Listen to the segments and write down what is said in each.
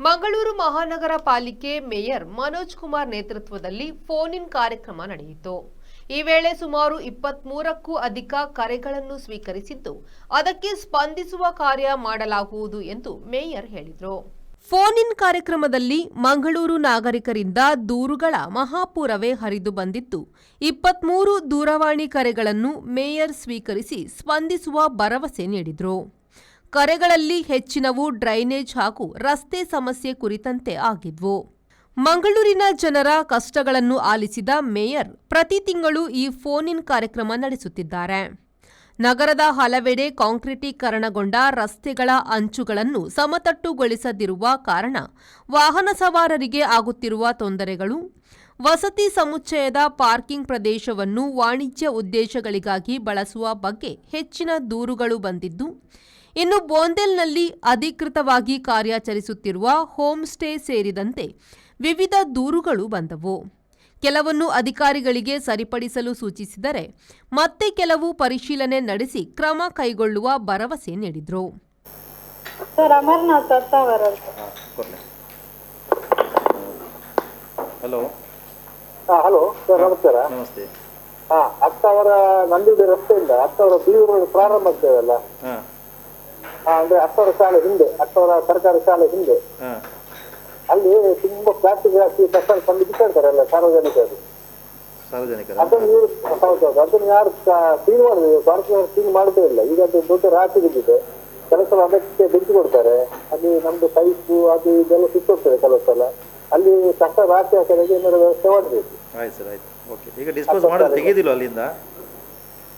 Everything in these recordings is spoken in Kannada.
ಮಂಗಳೂರು ಮಹಾನಗರ ಪಾಲಿಕೆ ಮೇಯರ್ ಮನೋಜ್ ಕುಮಾರ್ ನೇತೃತ್ವದಲ್ಲಿ ಫೋನ್ ಇನ್ ಕಾರ್ಯಕ್ರಮ ನಡೆಯಿತು. ಈ ವೇಳೆ ಸುಮಾರು 23ಕ್ಕೂ ಅಧಿಕ ಕರೆಗಳನ್ನು ಸ್ವೀಕರಿಸಿದ್ದು ಅದಕ್ಕೆ ಸ್ಪಂದಿಸುವ ಕಾರ್ಯ ಮಾಡಲಾಗುವುದು ಎಂದು ಮೇಯರ್ ಹೇಳಿದರು. ಫೋನ್ ಇನ್ ಕಾರ್ಯಕ್ರಮದಲ್ಲಿ ಮಂಗಳೂರು ನಾಗರಿಕರಿಂದ ದೂರುಗಳ ಮಹಾಪೂರವೇ ಹರಿದು ಬಂದಿದ್ದು 23 ದೂರವಾಣಿ ಕರೆಗಳನ್ನು ಮೇಯರ್ ಸ್ವೀಕರಿಸಿ ಸ್ಪಂದಿಸುವ ಭರವಸೆ ನೀಡಿದರು. ಕರೆಗಳಲ್ಲಿ ಹೆಚ್ಚಿನವು ಡ್ರೈನೇಜ್ ಹಾಗೂ ರಸ್ತೆ ಸಮಸ್ಯೆ ಕುರಿತಂತೆ ಆಗಿದ್ವು. ಮಂಗಳೂರಿನ ಜನರ ಕಷ್ಟಗಳನ್ನು ಆಲಿಸಿದ ಮೇಯರ್ ಪ್ರತಿ ತಿಂಗಳು ಈ ಫೋನ್ ಇನ್ ಕಾರ್ಯಕ್ರಮ ನಡೆಸುತ್ತಿದ್ದಾರೆ. ನಗರದ ಹಲವೆಡೆ ಕಾಂಕ್ರೀಟೀಕರಣಗೊಂಡ ರಸ್ತೆಗಳ ಅಂಚುಗಳನ್ನು ಸಮತಟ್ಟುಗೊಳಿಸದಿರುವ ಕಾರಣ ವಾಹನ ಸವಾರರಿಗೆ ಆಗುತ್ತಿರುವ ತೊಂದರೆಗಳು, ವಸತಿ ಸಮುಚ್ಚಯದ ಪಾರ್ಕಿಂಗ್ ಪ್ರದೇಶವನ್ನು ವಾಣಿಜ್ಯ ಉದ್ದೇಶಗಳಿಗಾಗಿ ಬಳಸುವ ಬಗ್ಗೆ ಹೆಚ್ಚಿನ ದೂರುಗಳು ಬಂದಿದ್ದು, ಇನ್ನು ಬೋಂದೆಲ್ನಲ್ಲಿ ಅಧಿಕೃತವಾಗಿ ಕಾರ್ಯಾಚರಿಸುತ್ತಿರುವ ಹೋಮ್ ಸ್ಟೇ ಸೇರಿದಂತೆ ವಿವಿಧ ದೂರುಗಳು ಬಂದವು. ಕೆಲವನ್ನು ಅಧಿಕಾರಿಗಳಿಗೆ ಸರಿಪಡಿಸಲು ಸೂಚಿಸಿದರೆ ಮತ್ತೆ ಕೆಲವು ಪರಿಶೀಲನೆ ನಡೆಸಿ ಕ್ರಮ ಕೈಗೊಳ್ಳುವ ಭರವಸೆ ನೀಡಿದರು. ಹಲೋ ಸರ್, ನಮಸ್ಕಾರ. ನಮಸ್ತೆ. ಅತ್ತವರ ನಂದಿದೆ ರಸ್ತೆಯಿಂದ ಅತ್ತವರ ಬೀರು ಪ್ರಾರಂಭ ಆಗ್ತದಲ್ಲ, ಅಂದ್ರೆ ಅತ್ತವರ ಶಾಲೆ ಹಿಂದೆ, ಅತ್ತವರ ಸರ್ಕಾರಿ ಶಾಲೆ ಹಿಂದೆ, ಅಲ್ಲಿ ತುಂಬಾ ಪ್ಲಾಸ್ಟಿಕ್ ಹಾಕಿ ಕಸ ತಂದು ಬಿಟ್ಟಿರ್ತಾರಲ್ಲ ಸಾರ್ವಜನಿಕರು. ಅದನ್ನು ಹೌದೌದು, ಅದನ್ನು ಯಾರು ಕ್ಲೀನ್ ಮಾಡಿದ್ರು, ಕಾರ್ಪೊರೇಟ್ ಕ್ಲೀನ್ ಮಾಡದೇ ಇಲ್ಲ. ಈಗ ಅದು ದೊಡ್ಡ ರಾಶಿ ಬಿದ್ದಿದೆ. ಕೆಲಸ ಅದಕ್ಕೆ ಬೆಂಕಿ ಕೊಡ್ತಾರೆ. ಅಲ್ಲಿ ನಮ್ದು ಪೈಪು ಅದು ಇದೆಲ್ಲ ಸುತ್ತೋಗ್ತದೆ ಕೆಲವು ಸಲ. ಅಲ್ಲಿ ಕಸ ರಾಶಿ ಹಾಕಿದಾಗ ಏನಾದ್ರು ವ್ಯವಸ್ಥೆ ಮಾಡಬೇಕು. ಈಗ ಡಿಸ್ಪೋಸ್ ಮಾಡೋದು ತೆಗೆದಿಲ್ಲ ಅಲ್ಲಿಂದ.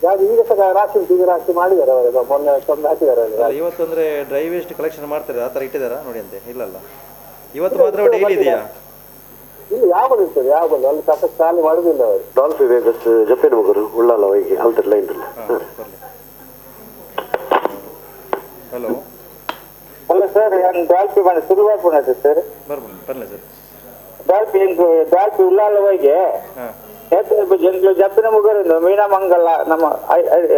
ಯಾವ್ದು ಈಗ ಸಹ ರಾಶಿ ಉಂಟು, ಈಗ ರಾಶಿ ಮಾಡಿದ್ದಾರೆ ಅವರೆಲ್ಲ, ಮೊನ್ನೆ ತಂದು ಹಾಕಿದ್ದಾರೆ. ಇವತ್ತು ಅಂದ್ರೆ ಡ್ರೈ ವೇಸ್ಟ್ ಕಲೆಕ್ಷನ್ ಮಾಡ್ತಾರೆ, ಆ ತರ ಇಟ್ಟಿದಾರ ನೋಡಿ ಅಂತೆ. ಇಲ್ಲಲ್ಲ, ಇವತ್ತು ಮಾತ್ರ ಡೈಲಿ ಇದೆಯಾ? ಇಲ್ಲಿ ಯಾವಾಗ ಇರ್ತದೆ, ಯಾವಾಗ ಅಲ್ಲಿ ಕಸ ಖಾಲಿ ಮಾಡುದಿಲ್ಲ ಅವರು. ಡಾಲ್ಫಿ ವೇಗಸ್ ಜಪ್ಪಿನ ಮಗರು ಉಳ್ಳಾಲ ಹೋಗಿ ಅಲ್ತರ್ ಲೈನ್. ಹಲೋ ಅಲ್ಲ ಸರ್, ನಾನು ಡಾಲ್ಫಿ ಮಾಡಿ ಶುರುವಾತ್ ಮಾಡಿದ್ದೆ ಸರ್. ಬರ್ಲಿ ಸರ್. ಡಾಲ್ಫಿ ಉಳ್ಳಾಲ ಹೋಗಿ ಜಪ್ಪಿನ ಮುಗರು ಮೀನಾಮಂಗಲ ನಮ್ಮ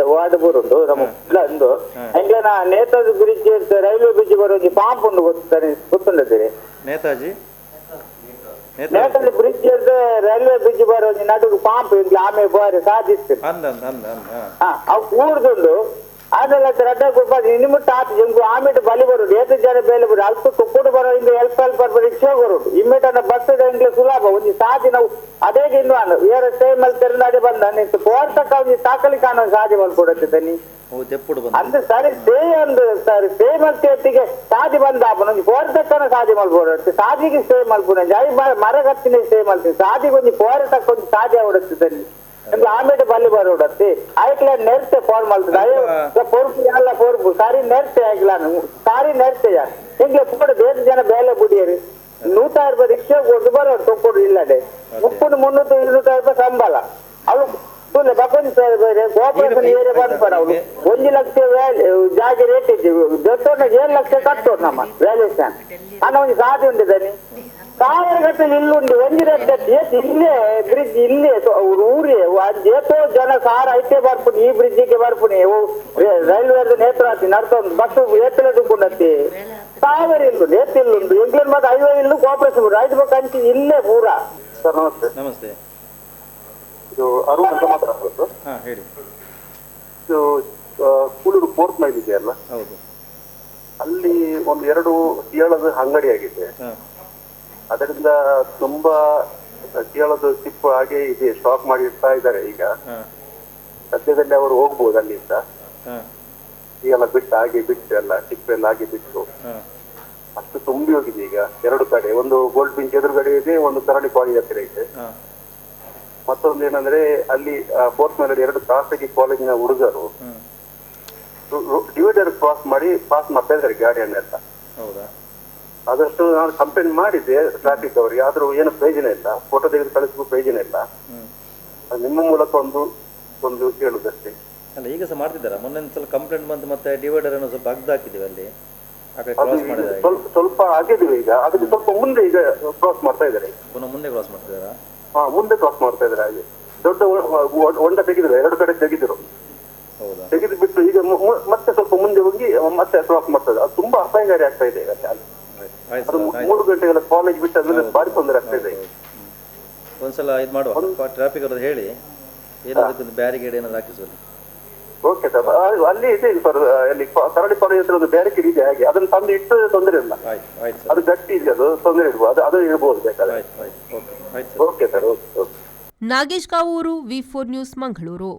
ವಾರ್ಡ್ ಬರುಂಡು ನಮ್ಮ ಒಂದು ಹಂಗೆ ನೇತಾಜಿ ಬ್ರಿಡ್ಜ್ ರೈಲ್ವೆ ಬ್ರಿಡ್ಜ್ ಬರೋ ಪಾಂಪ್ ಉಂಡು ಗೊತ್ತುಂಡೀರಿ. ನೇತಾಜಿ ಬ್ರಿಡ್ಜ್ ರೈಲ್ವೆ ಬ್ರಿಡ್ಜ್ ಬರೋ ನಡುವೆ ಪಾಂಪ್ ಆಮೆ ಬಾರಿ ಸಾಧಿಸ್ತೀರಿ ಅವು ಕೂಡ್ದುಂಡು ಅದೆಲ್ಲ ರಡ್ಡ ಕೊಡ್ಬಾರ್ದು ನಿಮಿಟ್ಟ ಆತು ಜಂಗು ಆಮೇಲೆ ಬಲಿ ಬರೋದು ಎಷ್ಟು ಜನ ಬೇಲೆ ಬಿಡು ಅಲ್ಪ ಕೊಡು ಬರೋ ಹಿಂಗೆ ಹೆಲ್ಪ್ ರಿಕ್ಷಾ ಬರೋದು ಇಮ್ಮಿಡಿಯೇಟ್ ಬಸ್ ಹಿಂಗೆ ಸುಲಭ ಒಂದು ಸಾಧಿ ನಾವು ಅದೇ ಇನ್ನು ಬೇರೆ ಟೈಮಲ್ಲಿ ತೆರನಾಡಿ ಬಂದ ನಿಂತು ಪೋರ್ತಕ್ಕ ಒಂದು ತಾಕಲಿಕ್ಕೆ ಅನ್ನೋ ಸಾಧಿ ಮಾಡ್ಕೊಡುತ್ತೆ ನೀ ಅಂದ್ರೆ ಸರಿ ಸ್ಟೇ ಒಂದು ಸರಿ ಸ್ಟೇ ಮತ್ತೆ ಸಾಧಿ ಬಂದ ಒಂದು ಪೋರ್ತಕ್ಕನ ಸಾಧಿ ಮಾಡ್ಬೋಡುತ್ತೆ. ಸಾಧಿಗೆ ಸ್ಟೇ ಮಾಡ್ಬೋದು, ಜೈ ಮರ ಕತ್ತಿನ ಸ್ಟೇ ಮಾಡ್ತೀನಿ. ಸಾಧಿಗೆ ಒಂದು ಪೋರತಕ್ಕ ಒಂದು ಸಾಧಿ ಆಗುಡುತ್ತೆ ನೀ ಆಮೇಲೆ ಬಲ್ಲಿ ಬರೋಡತ್ತೆ ಆಯ್ಕಲ ನೆರ್ತೆ ಫಾರ್ಮ್ ಮಾಡ್ತದೆ. ಅಯ್ಯೋ ಪೊರ್ಪು ಎಲ್ಲ ಪೊರ್ಪು ಸಾರಿ ನೆರ್ತೆ ಆಗಿಲ್ಲ ಸಾರಿ ನೆರ್ತೆಯ ಹಿಂಗೆ ಪೂಡ ಬೇರೆ ಜನ ಬೇಲೆ ಬಿಡಿಯರಿ 100 ರೂಪಾಯಿ ರಿಕ್ಷಾ ಕೊಟ್ಟು ಬರೋರು ತೊಕ್ಕೊಡು ಇಲ್ಲದೆ 300-200 ರೂಪಾಯಿ ಸಂಬಳ. ಅವಳು ಬಕೊಂಡಿ ಕೋಪರೇಷನ್ ಏರಿಯಾ ಬಂದ್ಬಾರ ಅವಳು 1 ಲಕ್ಷ ಜಾಗ ರೇಟ್ ಇದ್ದೀವಿ ದೊಡ್ಡ 7 ಲಕ್ಷ ಕಟ್ಟೋದು ನಮ್ಮ ವ್ಯಾಲ್ಯೂಷನ್ ಅನ್ನೋ ಒಂದು ಸಾಧಿ ಉಂಟಿದ್ದಾನೆ. ಸಾವಿರಗಟ್ಟಲೆ ಇಲ್ಲುಂಡು ಒಂಜಿ ರೆಡ್ಡಿ ಇಲ್ಲೇ ಬ್ರಿಡ್ಜ್ ಇಲ್ಲೇ ಊರೇ ಏತೋ ಜನ ಸಾರ ಐತೆ ಬರ್ಪುನಿ ಈ ಬ್ರಿಡ್ಜಿಗೆ ಬರ್ಪುನಿ ರೈಲ್ವೆ ನೇತ್ರಾತಿ ನಡ್ತೊಂದು ಬಸ್ ಏತಲೆ ದುಡ್ಕೊಂಡತ್ತಿ ಸಾವಿರ ಇಲ್ಲುಂಡು ಏತಿಲ್ಲುಂಡು ಎಂಗ್ಲೇನ್ ಮತ್ತೆ ಹೈವೇ ಇಲ್ಲು ಕೋಪರೇಷನ್ ರೈತ ಬೇಕಂತ ಇಲ್ಲೇ ಪೂರ. ಸರ್ ನಮಸ್ತೆ. ನಮಸ್ತೆ. ಇದು ಅರುಣ್ ಅಂತ ಮಾತಾಡ್ಬೋದು. ಹೇಳಿ. ಇದು ಕೂಳೂರು ಫೋರ್ತ್ ಮೈಲ್ ಇದೆಯಲ್ಲ, ಹೌದು, ಅಲ್ಲಿ ಒಂದು 2 ಕೇಳದ ಅಂಗಡಿ ಆಗಿದೆ. ಅದರಿಂದ ತುಂಬಾ ಕೇಳೋದು ಚಿಪ್ಪು ಹಾಗೆ ಇದೆ, ಸ್ಟಾಕ್ ಮಾಡಿ ಇಡ್ತಾ ಇದ್ದಾರೆ. ಈಗ ಸದ್ಯದಲ್ಲಿ ಅವರು ಹೋಗ್ಬೋದು ಅಲ್ಲಿಂದ. ಈಗೆಲ್ಲ ಬಿಟ್ಟು ಹಾಗೆ ಬಿಟ್ಟು ಎಲ್ಲ ಚಿಪ್ಪೆಲ್ಲ ಹಾಗೆ ಬಿಟ್ಟು ಅಷ್ಟು ತುಂಬಿ ಹೋಗಿದೆ. ಈಗ 2 ಕಡೆ, ಒಂದು ಗೋಲ್ಡ್ ಪಿಂಚ್ ಎದುರುಗಡೆ ಇದೆ, ಒಂದು ಕರಡಿ ಕಾಲೇಜ್ ಹತ್ತಿರ ಇದೆ. ಮತ್ತೊಂದು ಏನಂದ್ರೆ ಅಲ್ಲಿ ಫೋರ್ತ್ ಮೇಲೆ 2 ಖಾಸಗಿ ಕಾಲೇಜಿನ ಹುಡುಗರು ಡಿವೈಡರ್ ಕ್ರಾಸ್ ಮಾಡಿ ಪಾಸ್ ಮಾಡ್ತಾ ಇದ್ದಾರೆ ಗಾಡಿಯನ್ನೆಲ್ಲ. ಆದಷ್ಟು ನಾನು ಕಂಪ್ಲೇಂಟ್ ಮಾಡಿದ್ದೆ ಟ್ರಾಫಿಕ್ ಅವರಿಗೆ, ಆದ್ರೂ ಏನು ಪ್ರಯೋಜನ ಇಲ್ಲ. ಫೋಟೋ ತೆಗೆದು ಕಳಿಸಲು ಪ್ರಯೋಜನ ಇಲ್ಲ. ನಿಮ್ಮ ಮೂಲಕ ಒಂದು ಹೇಳುದಷ್ಟೇ. ಅಲ್ಲ, ಈಗ ಸಹ ಮಾಡ್ತಿದ್ದಾರ. ಮೊನ್ನೆ ಸ್ವಲ್ಪ ಕಂಪ್ಲೇಂಟ್ ಬಂತು, ಮತ್ತೆ ಡಿವೈಡರ್ ಅನ್ನು ಸ್ವಲ್ಪ ಅಗ್ದು ಹಾಕಿದ್ದೀವಿ ಅಲ್ಲಿ. ಸ್ವಲ್ಪ ಆಗಿದ್ದೀವಿ. ಈಗ ಅದಕ್ಕೆ ಸ್ವಲ್ಪ ಮುಂದೆ ಈಗ ಕ್ರಾಸ್ ಮಾಡ್ತಾ ಇದ್ದಾರೆ. ಮುಂದೆ ಕ್ರಾಸ್ ಮಾಡ್ತಿದ್ದಾರಾ? ಮುಂದೆ ಕ್ರಾಸ್ ಮಾಡ್ತಾ ಇದ್ದಾರೆ. ಹಾಗೆ ದೊಡ್ಡ ಹೊಂಡ ತೆಗೆದ್ರು, 2 ಕಡೆ ತೆಗೆದ್ರು. ತೆಗೆದು ಬಿಟ್ಟು ಈಗ ಮತ್ತೆ ಸ್ವಲ್ಪ ಮುಂದೆ ಹೋಗಿ ಮತ್ತೆ ಕ್ರಾಸ್ ಮಾಡ್ತಾ ಇದ್ದಾರೆ. ಅದು ತುಂಬಾ ಅಪಾಯಕಾರಿ ಆಗ್ತಾ ಇದೆ. ಆಯ್ತು ಅದು ಸರ್, 3 ಗಂಟೆಗಳ ಕಾಲೇಜ್ ಬಿಟ್ಟು ಅಂದ್ರೆ ಭಾರಿ ತೊಂದರೆ ಆಗ್ತಿದೆ. ಒಂದ್ಸಲ ಇದು ಮಾಡುವ, ಟ್ರಾಫಿಕ್ ಅವ್ರದ್ದು ಹೇಳಿ ಏನಾದಕ್ಕೊಂದು ಬ್ಯಾರಿಗೇಡ್ ಏನಾದ್ರು ಹಾಕಿ ಸರ್. ಓಕೆ ಸರ್, ಅಲ್ಲಿ ಇದೆ ಸರ್, ಅಲ್ಲಿ ಕರಡಿ ಕಾಲೇಜ್ ಹತ್ರ ಒಂದು ಬ್ಯಾರಿಕೇಡ್ ಇದೆ, ಹಾಗೆ ಅದನ್ನು ತಂದು ಇಟ್ಟು ತೊಂದರೆ ಇಲ್ಲ. ಆಯ್ತು ಆಯ್ತು ಸರ್, ಅದು ಗಟ್ಟಿ ಇದೆ, ಅದು ತೊಂದರೆ ಇರ್ಬೋದು, ಅದು ಇರ್ಬೋದು ಬೇಕಾದ್ರೆ. ಆಯ್ತು ಆಯ್ತು ಓಕೆ ಆಯ್ತು sir. Okay sir, okay. Nagesh Kavoor, ವಿ4 ನ್ಯೂಸ್, ಮಂಗಳೂರು.